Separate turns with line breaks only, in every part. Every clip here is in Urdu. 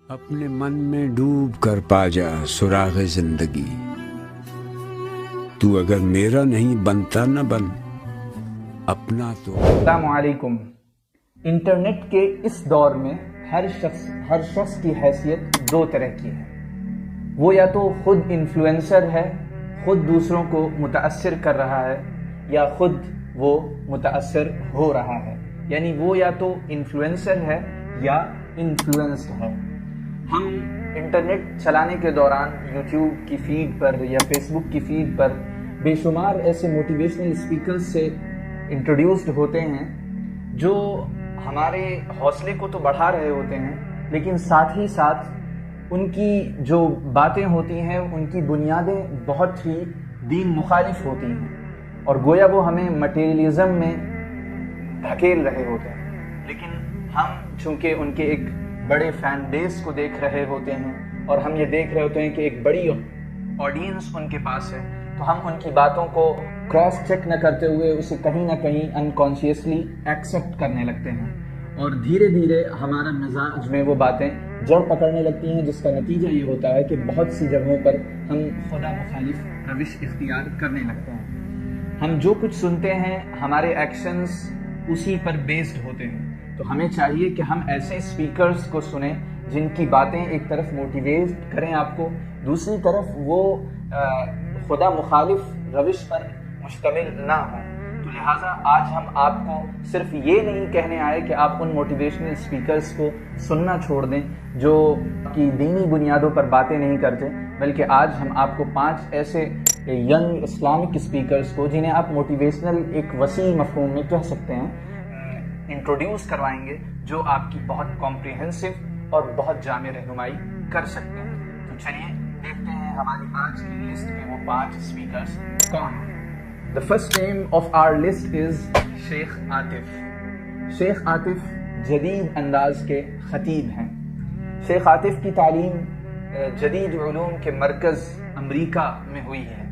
اپنے من میں ڈوب کر پا جا سراغ زندگی، تو اگر میرا نہیں بنتا نہ بن اپنا تو۔
السلام علیکم۔ انٹرنیٹ کے اس دور میں ہر شخص کی حیثیت دو طرح کی ہے۔ وہ یا تو خود انفلوئنسر ہے، خود دوسروں کو متاثر کر رہا ہے، یا خود وہ متاثر ہو رہا ہے، یعنی وہ یا تو انفلوئنسر ہے یا انفلوئنسڈ ہے۔ ہم انٹرنیٹ چلانے کے دوران یوٹیوب کی فیڈ پر یا فیس بک کی فیڈ پر بے شمار ایسے موٹیویشنل اسپیکرز سے انٹروڈیوسڈ ہوتے ہیں جو ہمارے حوصلے کو تو بڑھا رہے ہوتے ہیں، لیکن ساتھ ہی ساتھ ان کی جو باتیں ہوتی ہیں ان کی بنیادیں بہت ہی دین مخالف ہوتی ہیں، اور گویا وہ ہمیں مٹیریلزم میں دھکیل رہے ہوتے ہیں۔ لیکن ہم چونکہ ان کے ایک بڑے فین بیس کو دیکھ رہے ہوتے ہیں اور ہم یہ دیکھ رہے ہوتے ہیں کہ ایک بڑی آڈینس ان کے پاس ہے، تو ہم ان کی باتوں کو کراس چیک نہ کرتے ہوئے اسے کہیں نہ کہیں انکانشیسلی ایکسیپٹ کرنے لگتے ہیں، اور دھیرے دھیرے ہمارا مزاج میں وہ باتیں جڑ پکڑنے لگتی ہیں، جس کا نتیجہ یہ ہوتا ہے کہ بہت سی جگہوں پر ہم خدا مخالف روش اختیار کرنے لگتے ہیں۔ ہم جو کچھ سنتے ہیں ہمارے ایکشنز اسی پر بیسڈ ہوتے ہیں، تو ہمیں چاہیے کہ ہم ایسے اسپیکرز کو سنیں جن کی باتیں ایک طرف موٹیویٹ کریں آپ کو، دوسری طرف وہ خدا مخالف روش پر مشتمل نہ ہوں۔ تو لہٰذا آج ہم آپ کو صرف یہ نہیں کہنے آئے کہ آپ ان موٹیویشنل اسپیکرز کو سننا چھوڑ دیں جو کی دینی بنیادوں پر باتیں نہیں کرتے، بلکہ آج ہم آپ کو 5 ایسے ینگ اسلامک اسپیکرز کو جنہیں آپ موٹیویشنل ایک وسیع مفہوم میں کہہ سکتے ہیں انٹروڈیوس کروائیں گے، جو آپ کی بہت کمپریہنسو اور بہت جامع رہنمائی کر سکتے ہیں۔ تو چلیے دیکھتے ہیں ہماری آج کی لسٹ کے وہ 5 اسپیکرز کون ہیں۔ The first name of our list is شیخ عاطف۔ شیخ عاطف جدید انداز کے خطیب ہیں۔ شیخ عاطف کی تعلیم جدید علوم کے مرکز امریکہ میں ہوئی ہے،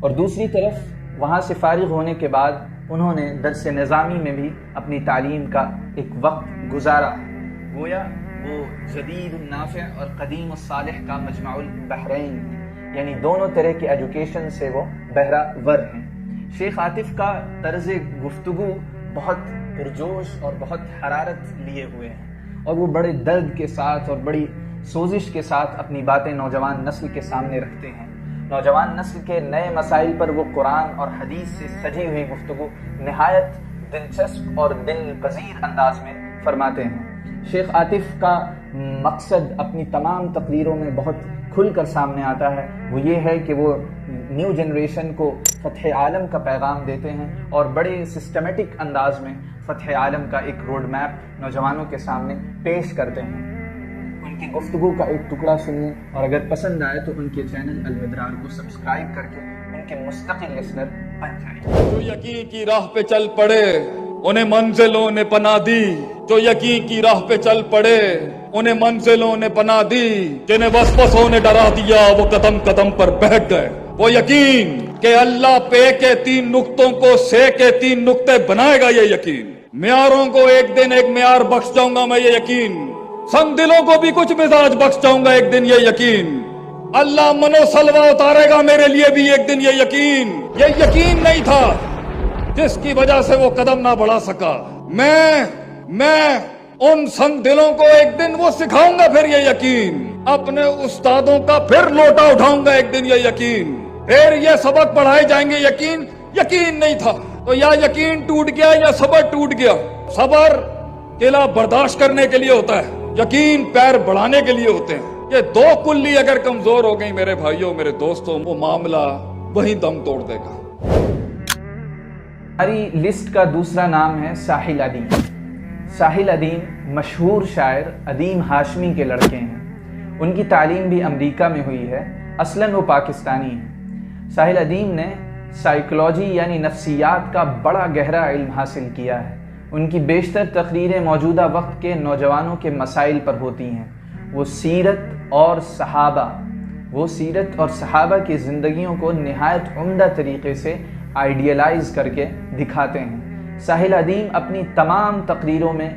اور دوسری طرف وہاں سے فارغ ہونے کے بعد انہوں نے درس نظامی میں بھی اپنی تعلیم کا ایک وقت گزارا ہے۔ گویا وہ جدید النافع اور قدیم الصالح کا مجمع البحرین ہیں، یعنی دونوں طرح کی ایجوکیشن سے وہ بہرہ ور ہیں۔ شیخ عاطف کا طرز گفتگو بہت پرجوش اور بہت حرارت لیے ہوئے ہیں، اور وہ بڑے درد کے ساتھ اور بڑی سوزش کے ساتھ اپنی باتیں نوجوان نسل کے سامنے رکھتے ہیں۔ نوجوان نسل کے نئے مسائل پر وہ قرآن اور حدیث سے سجی ہوئی گفتگو نہایت دلچسپ اور دل پذیر انداز میں فرماتے ہیں۔ شیخ عاطف کا مقصد اپنی تمام تقریروں میں بہت کھل کر سامنے آتا ہے، وہ یہ ہے کہ وہ نیو جنریشن کو فتح عالم کا پیغام دیتے ہیں، اور بڑے سسٹمیٹک انداز میں فتح عالم کا ایک روڈ میپ نوجوانوں کے سامنے پیش کرتے ہیں۔ ان کی گفتگو کا ایک ٹکڑا سنیے، اور اگر پسند آئے تو ان کے چینل المدرار کو سبسکرائب کر کے ان کے مستقل لسنر بن جائیں۔
جو یقین کی راہ پہ چل پڑے انہیں منزلوں نے پناہ دی، جو یقین کی راہ پہ چل پڑے انہیں منزلوں نے پناہ دی، جنہیں وسوسوں نے ڈرا دیا وہ قدم قدم پر بیٹھ گئے۔ وہ یقین کہ اللہ پے کے 3 نقطوں کو سے کے 3 نقطے بنائے گا، یہ یقین معیاروں کو ایک دن ایک معیار بخش جاؤں گا میں، یہ یقین سنگ دلوں کو بھی کچھ مزاج بخش جاؤں گا ایک دن، یہ یقین اللہ منو سلوا اتارے گا میرے لیے بھی ایک دن، یہ یقین نہیں تھا جس کی وجہ سے وہ قدم نہ بڑھا سکا۔ میں ان سنگ دلوں کو ایک دن وہ سکھاؤں گا، پھر یہ یقین اپنے استادوں کا پھر لوٹا اٹھاؤں گا ایک دن، یہ یقین پھر یہ سبق پڑھائے جائیں گے، یقین نہیں تھا۔ تو یا یقین ٹوٹ گیا یا صبر ٹوٹ گیا۔ صبر قلعہ برداشت کرنے کے لیے ہوتا ہے، یقین پیر بڑھانے کے لیے ہوتے ہیں۔ یہ 2 کلی اگر کمزور ہو گئی میرے بھائیوں میرے دوستوں، وہ معاملہ وہی دم توڑ دے گا۔
ہماری لسٹ کا دوسرا نام ہے ساحل ادیم۔ ساحل ادیم مشہور شاعر ادیم ہاشمی کے لڑکے ہیں۔ ان کی تعلیم بھی امریکہ میں ہوئی ہے، اصلاً وہ پاکستانی ہیں۔ ساحل ادیم نے سائیکولوجی یعنی نفسیات کا بڑا گہرا علم حاصل کیا ہے۔ ان کی بیشتر تقریریں موجودہ وقت کے نوجوانوں کے مسائل پر ہوتی ہیں۔ وہ سیرت اور صحابہ کی زندگیوں کو نہایت عمدہ طریقے سے آئیڈیلائز کر کے دکھاتے ہیں۔ ساحل ادیم اپنی تمام تقریروں میں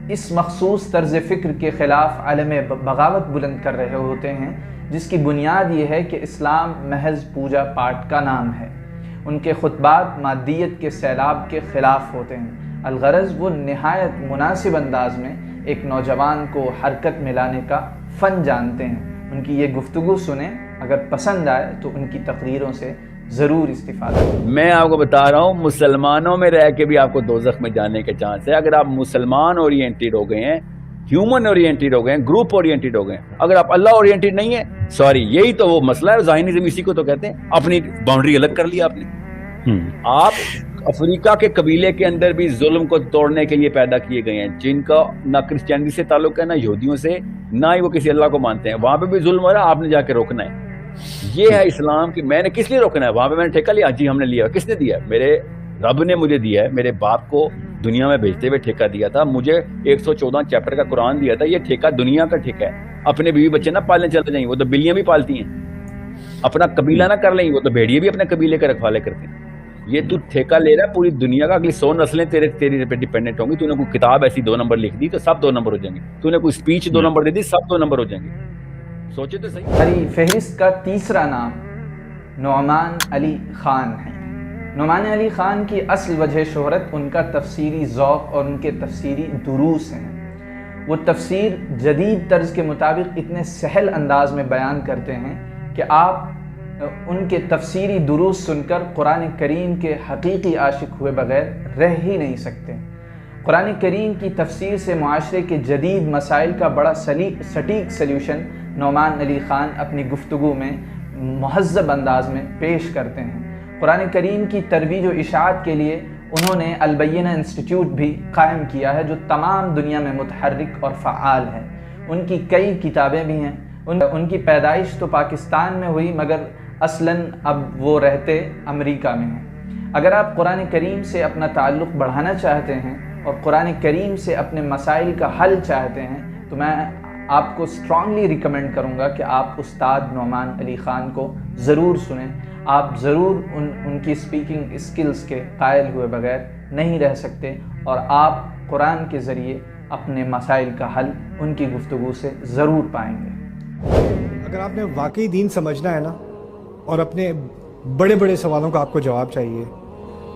اس مخصوص طرز فکر کے خلاف علم بغاوت بلند کر رہے ہوتے ہیں، جس کی بنیاد یہ ہے کہ اسلام محض پوجا پاٹ کا نام ہے۔ ان کے خطبات مادیت کے سیلاب کے خلاف ہوتے ہیں، الغرض وہ نہایت مناسب انداز میں ایک نوجوان کو حرکت میں لانے کا فن جانتے ہیں۔ ان کی یہ گفتگو سنیں، اگر پسند آئے تو ان کی تقریروں سے ضرور استفادہ کریں۔
میں آپ کو بتا رہا ہوں، مسلمانوں میں رہ کے بھی آپ کو دوزخ میں جانے کے چانس ہے۔ اگر آپ مسلمان اورینٹیڈ ہو گئے ہیں، ہیومن اورینٹیڈ ہو گئے ہیں، گروپ اورینٹیڈ ہو گئے ہیں، اگر آپ اللہ اورینٹیڈ نہیں ہیں، سوری، یہی تو وہ مسئلہ ہے۔ زائنزم اسی کو تو کہتے ہیں، اپنی باؤنڈری الگ کر لیا آپ نے۔ آپ افریقہ کے قبیلے کے اندر بھی ظلم کو توڑنے کے لیے پیدا کیے گئے ہیں، جن کا نہ کرسچینٹی سے تعلق ہے، نہ یہودیوں سے، نہ ہی وہ کسی اللہ کو مانتے ہیں۔ وہاں پہ بھی ظلم ہو رہا ہے، آپ نے جا کے روکنا ہے۔ یہ ہے اسلام کی، میں نے کس لیے روکنا ہے؟ وہاں پہ میں نے ٹھیکہ لیا، جی ہم نے لیا۔ کس نے دیا؟ میرے رب نے مجھے دیا ہے، میرے باپ کو دنیا میں بھیجتے ہوئے ٹھیکہ دیا تھا، مجھے 114 چیپٹر کا قرآن دیا تھا۔ یہ ٹھیکہ دنیا کا ٹھیکہ ہے۔ اپنے بیوی بچے نہ پالنے چلتے جائیں، وہ تو بلیاں بھی پالتی ہیں۔ اپنا قبیلہ نہ کر لیں، وہ تو بھیڑیے بھی اپنے قبیلے کا رکھوالے کرتے ہیں۔ یہ تو ٹھیکہ لے رہا ہے پوری دنیا کا، اگلی 100 نسلیں تیری پہ ڈیپینڈنٹ ہوں گی۔ تو نے کوئی کتاب ایسی 2 نمبر لکھ دی تو سب 2 نمبر ہو جائیں گے۔ تو نے کوئی اسپیچ 2 نمبر دے دی، سب 2 نمبر ہو جائیں گے۔ سوچے تو صحیح۔
ہماری فہرست کا تیسرا نام نعمان علی خان ہے۔ نعمان علی خان کی اصل وجہ شہرت ان کا تفسیری ذوق اور ان کے تفسیری دروس ہیں۔ وہ تفسیر جدید طرز کے مطابق اتنے سہل انداز میں بیان کرتے ہیں کہ آپ ان کے تفسیری دروس سن کر قرآن کریم کے حقیقی عاشق ہوئے بغیر رہ ہی نہیں سکتے۔ قرآن کریم کی تفسیر سے معاشرے کے جدید مسائل کا بڑا سٹیک سلیوشن نعمان علی خان اپنی گفتگو میں مہذب انداز میں پیش کرتے ہیں۔ قرآن کریم کی ترویج و اشاعت کے لیے انہوں نے البینہ انسٹیٹیوٹ بھی قائم کیا ہے، جو تمام دنیا میں متحرک اور فعال ہے۔ ان کی کئی کتابیں بھی ہیں۔ ان کی پیدائش تو پاکستان میں ہوئی، مگر اصلاً اب وہ رہتے امریکہ میں ہیں۔ اگر آپ قرآن کریم سے اپنا تعلق بڑھانا چاہتے ہیں اور قرآن کریم سے اپنے مسائل کا حل چاہتے ہیں تو میں آپ کو اسٹرانگلی ریکمینڈ کروں گا کہ آپ استاد نعمان علی خان کو ضرور سنیں۔ آپ ضرور ان کی اسپیکنگ اسکلز کے قائل ہوئے بغیر نہیں رہ سکتے، اور آپ قرآن کے ذریعے اپنے مسائل کا حل ان کی گفتگو سے ضرور پائیں گے۔
اگر آپ نے واقعی دین سمجھنا ہے نا، اور اپنے بڑے بڑے سوالوں کا آپ کو جواب چاہیے،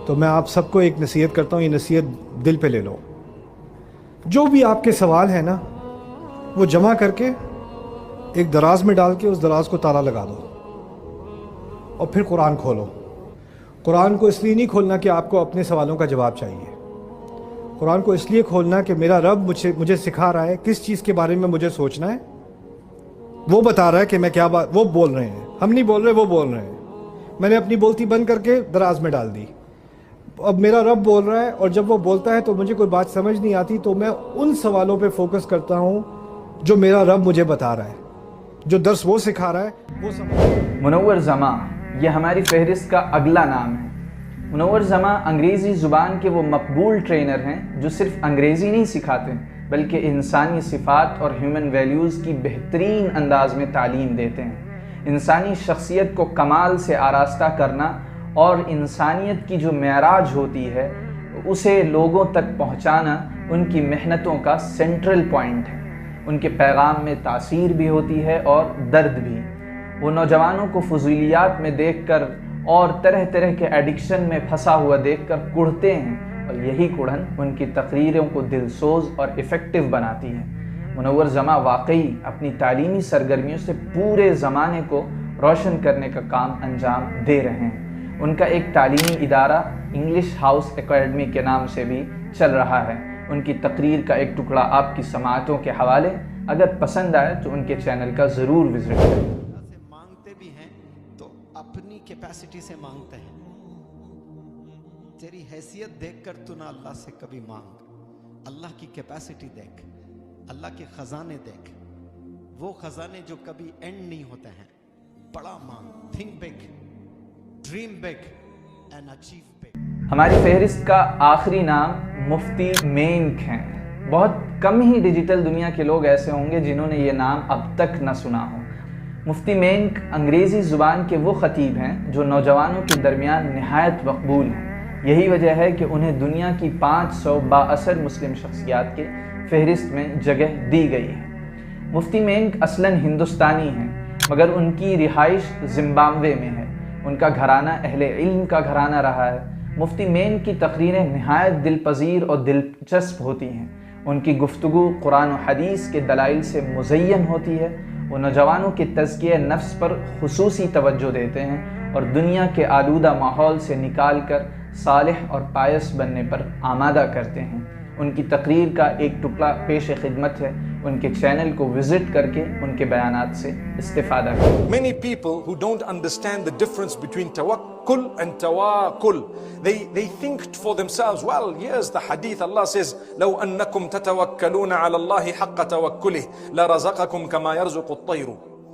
تو میں آپ سب کو ایک نصیحت کرتا ہوں، یہ نصیحت دل پہ لے لو۔ جو بھی آپ کے سوال ہیں نا، وہ جمع کر کے ایک دراز میں ڈال کے اس دراز کو تالا لگا دو، اور پھر قرآن کھولو۔ قرآن کو اس لیے نہیں کھولنا کہ آپ کو اپنے سوالوں کا جواب چاہیے، قرآن کو اس لیے کھولنا کہ میرا رب مجھے سکھا رہا ہے کس چیز کے بارے میں مجھے سوچنا ہے۔ وہ بتا رہا ہے کہ میں کیا بات، وہ بول رہے ہیں، ہم نہیں بول رہے، وہ بول رہے ہیں۔ میں نے اپنی بولتی بند کر کے دراز میں ڈال دی، اب میرا رب بول رہا ہے، اور جب وہ بولتا ہے تو مجھے کوئی بات سمجھ نہیں آتی تو میں ان سوالوں پہ فوکس کرتا ہوں جو میرا رب مجھے بتا رہا ہے، جو درس وہ سکھا رہا ہے وہ سمجھ۔
منور زماں یہ ہماری فہرست کا اگلا نام ہے۔ منور زماں انگریزی زبان کے وہ مقبول ٹرینر ہیں جو صرف انگریزی نہیں سکھاتے بلکہ انسانی صفات اور ہیومن ویلیوز کی بہترین انداز میں تعلیم دیتے ہیں۔ انسانی شخصیت کو کمال سے آراستہ کرنا اور انسانیت کی جو معراج ہوتی ہے اسے لوگوں تک پہنچانا ان کی محنتوں کا سینٹرل پوائنٹ ہے۔ ان کے پیغام میں تاثیر بھی ہوتی ہے اور درد بھی۔ وہ نوجوانوں کو فضولیات میں دیکھ کر اور طرح طرح کے ایڈکشن میں پھنسا ہوا دیکھ کر کڑھتے ہیں، اور یہی کڑھن ان کی تقریروں کو دلسوز اور افیکٹو بناتی ہے۔ منور زماں واقعی اپنی تعلیمی سرگرمیوں سے پورے زمانے کو روشن کرنے کا کام انجام دے رہے ہیں۔ ان کا ایک تعلیمی ادارہ انگلش ہاؤس اکیڈمی کے نام سے بھی چل رہا ہے۔ ان کی تقریر کا ایک ٹکڑا آپ کی سماعتوں کے حوالے، اگر پسند آئے تو ان کے چینل کا ضرور وزٹ کریں۔
سے مانگتے بھی ہیں تو اپنی کیپیسٹی سے مانگتے ہیں۔ تیری حیثیت دیکھ کر تو نہ اللہ سے کبھی مانگ، اللہ کی کیپیسٹی دیکھ، اللہ کے خزانے دیکھ، وہ خزانے جو کبھی اینڈ نہیں ہوتے ہیں۔ بڑا مانگ، think big, dream big and achieve big.
ہماری فہرست کا آخری نام مفتی مینک ہیں۔ بہت کم ہی ڈیجیٹل دنیا کے لوگ ایسے ہوں گے جنہوں نے یہ نام اب تک نہ سنا ہو۔ مفتی مینک انگریزی زبان کے وہ خطیب ہیں جو نوجوانوں کے درمیان نہایت مقبول ہیں۔ یہی وجہ ہے کہ انہیں دنیا کی 500 بااثر مسلم شخصیات کے فہرست میں جگہ دی گئی ہے۔ مفتی مینگ اصلاً ہندوستانی ہیں مگر ان کی رہائش زمبابوے میں ہے۔ ان کا گھرانہ اہل علم کا گھرانہ رہا ہے۔ مفتی مینگ کی تقریریں نہایت دل پذیر اور دلچسپ ہوتی ہیں۔ ان کی گفتگو قرآن و حدیث کے دلائل سے مزین ہوتی ہے۔ وہ نوجوانوں کے تزکیہ نفس پر خصوصی توجہ دیتے ہیں اور دنیا کے آلودہ ماحول سے نکال کر صالح اور پائس بننے پر آمادہ کرتے ہیں۔ ان کی تقریر کا ایک ٹکڑا پیش خدمت ہے۔ ان کے چینل کو وزٹ کر کے ان کے بیانات سے استفادہ کریں۔
Many people who don't understand the difference between tawakkul and tawakkul, they think for themselves, well, here's the hadith, Allah says, لَوْ أَنَّكُمْ تَتَوَكَّلُونَ عَلَى اللَّهِ حَقَّ تَوَكُّلِهِ لَرَزَقَكُمْ كَمَا يَرْزُقُ الطَّيْرُ.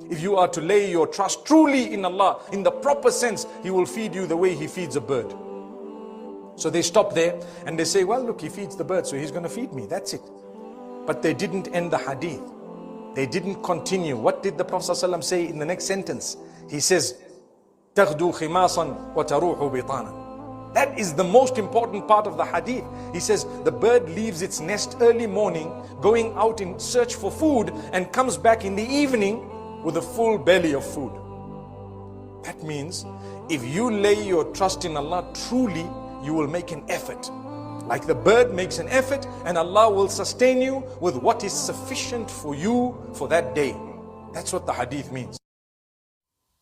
If you are to lay your trust truly in Allah, in the proper sense, He will feed you the way He feeds a bird. So they stop there and they say, well, look, He feeds the bird, so He's going to feed me, that's it. But they didn't end the hadith. They didn't continue. What did the Prophet ﷺ say in the next sentence? He says, تَغْدُو خِمَاصًا وَتَرُوحُ بِطَانًا. That is the most important part of the hadith. He says, the bird leaves its nest early morning, going out in search for food, and comes back in the evening with a full belly of food. That means, if you lay your trust in Allah truly, you will make an effort. Like the bird makes an effort, and Allah will sustain you with what is sufficient for you for that day. That's what the hadith means.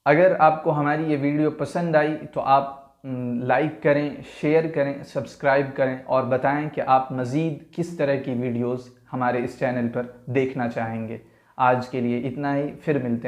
اگر آپ کو ہماری یہ ویڈیو پسند آئی تو آپ لائک کریں، شیئر کریں، سبسکرائب کریں اور بتائیں کہ آپ مزید کس طرح کی ویڈیوز ہمارے اس چینل پر دیکھنا چاہیں گے۔ آج کے لیے اتنا ہی، پھر ملتے ہیں۔